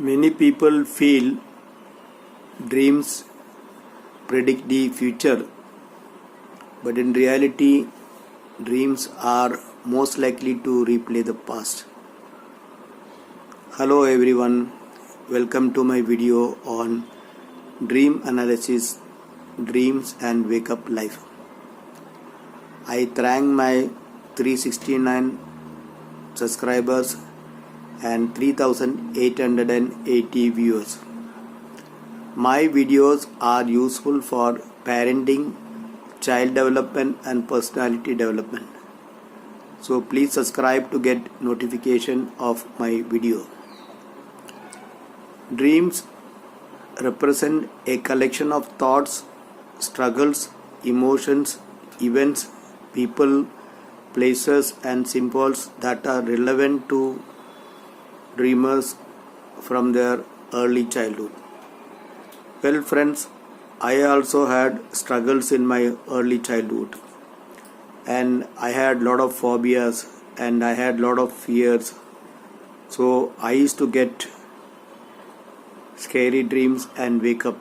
Many people feel dreams predict the future, but in reality, dreams are most likely to replay the past. Hello everyone, welcome to my video on dream analysis, dreams and wake up life. I thank my 369 subscribers and 3880 viewers. My videos are useful for parenting, child development and personality development. So please subscribe to get notification of my video. Dreams represent a collection of thoughts, struggles, emotions, events, people, places and symbols that are relevant to dreamers from their early childhood. Well friends, I also had struggles in my early childhood, and I had lot of phobias and I had lot of fears. So I used to get scary dreams and wake up.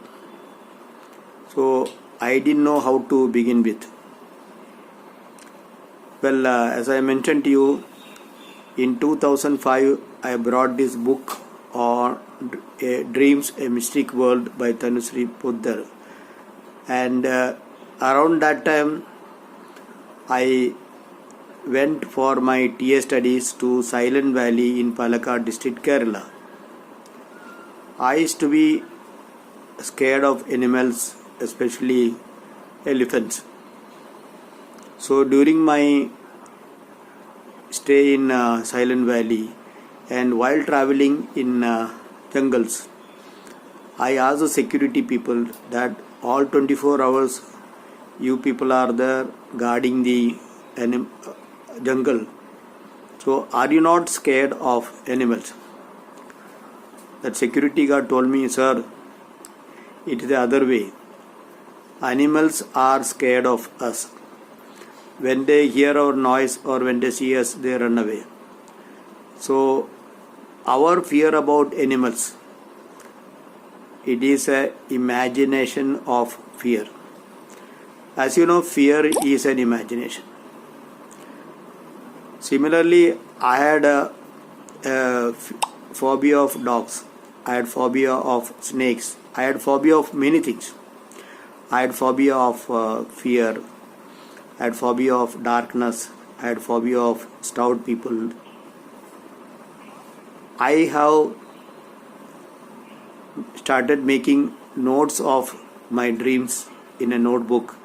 So I didn't know how to begin with. Well, as I mentioned to you, in 2005 I brought this book on Dreams, A Mystic World by Tanushree Poddar, and around that time I went for my TA studies to Silent Valley in Palakkad district, Kerala. I used to be scared of animals, especially elephants. So during my stay in Silent Valley and while traveling in jungles, I asked the security people that all 24 hours you people are there guarding the jungle. So are you not scared of animals? That security guard told me, sir, it is the other way. Animals are scared of us. When they hear our noise or when they see us, they run away. So our fear about animals, it is an imagination of fear. As you know, fear is an imagination. Similarly, I had a phobia of dogs. I had phobia of snakes. I had phobia of many things. I had phobia of fear. I had phobia of darkness. I had phobia of stout people. I have started making notes of my dreams in a notebook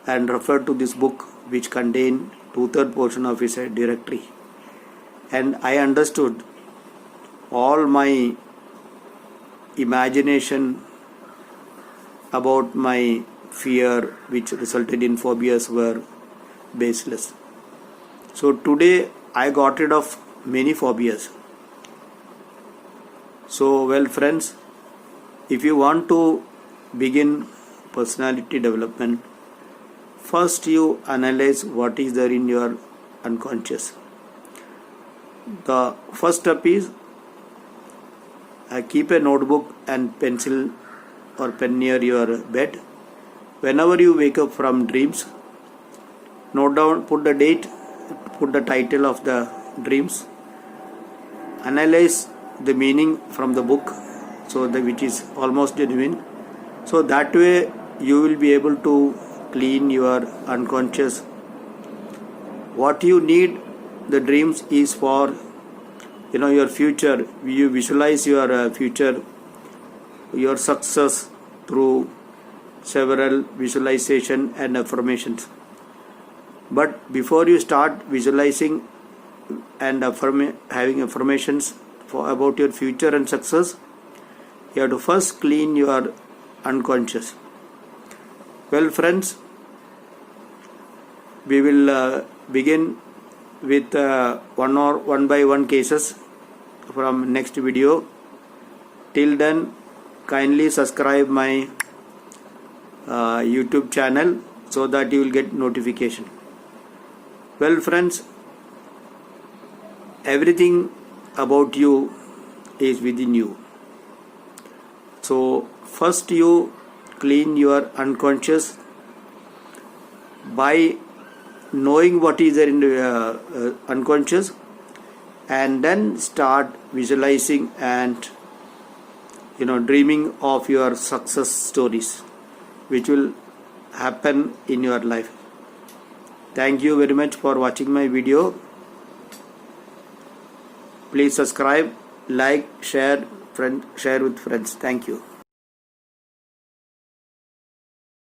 and referred to this book, which contained 2/3 portion of its directory. And I understood all my imagination about my fear, which resulted in phobias, were baseless. So today I got rid of many phobias. So well friends, if you want to begin personality development, first you analyze what is there in your unconscious. The first step is keep a notebook and pencil or pen near your bed. Whenever you wake up from dreams, note down, put the date, put the title of the dreams, analyze the meaning from the book, so that which is almost genuine. So that way you will be able to clean your unconscious. What you need the dreams is for your future. You visualize your future, your success through several visualization and affirmations. But before you start visualizing and having affirmations about your future and success, you have to first clean your unconscious. Well friends, we will begin with one by one cases from next video. Till then, kindly subscribe my YouTube channel so that you will get notification. Well friends, everything about you is within you. So first you clean your unconscious by knowing what is there in the unconscious, and then start visualizing and dreaming of your success stories which will happen in your life. Thank you very much for watching my video. Please subscribe, like, share with friends. Thank you.